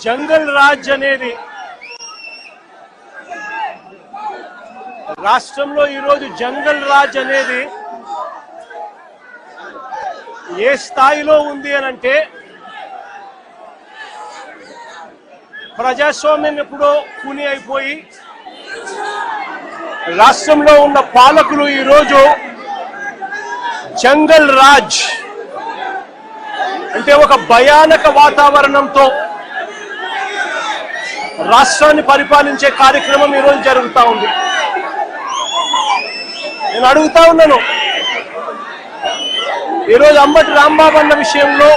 జంగల్ రాజ్ అనేది రాష్ట్రంలో ఈరోజు జంగల్ రాజ్ అనేది ఏ స్థాయిలో ఉంది అని అంటే ప్రజాస్వామ్యం ఎప్పుడో కూని అయిపోయి రాష్ట్రంలో ఉన్న పాలకులు ఈరోజు జంగల్ రాజ్ అంటే ఒక భయానక వాతావరణంతో రాష్ట్రాన్ని పరిపాలించే కార్యక్రమం ఈరోజు జరుగుతూ ఉంది. నేను అడుగుతా ఉన్నాను, ఈరోజు అంబటి రాంబాబు అన్న విషయంలో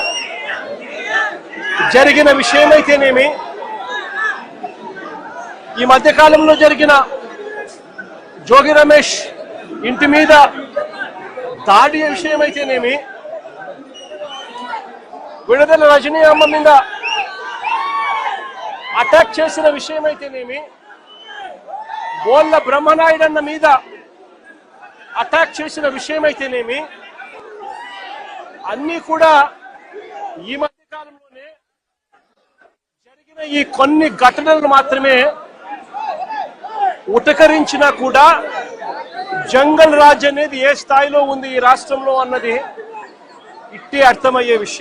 జరిగిన విషయమైతేనేమి, ఈ మధ్యకాలంలో జరిగిన జోగి రమేష్ ఇంటి మీద దాడి విషయమైతేనేమి, విడుదల రజనీ అమ్మ మీద అటాక్ చేసిన విషయమైతేనేమి, బోళ్ళ బ్రహ్మనాయుడు అన్న మీద అటాక్ చేసిన విషయమైతేనేమి, అన్నీ కూడా ఈ మధ్య కాలంలోనే జరిగిన ఈ కొన్ని ఘటనలు మాత్రమే ఉటకరించినా కూడా జంగల్ రాజ్ అనేది ఏ స్థాయిలో ఉంది ఈ రాష్ట్రంలో అన్నది ఇట్టే అర్థమయ్యే విషయం.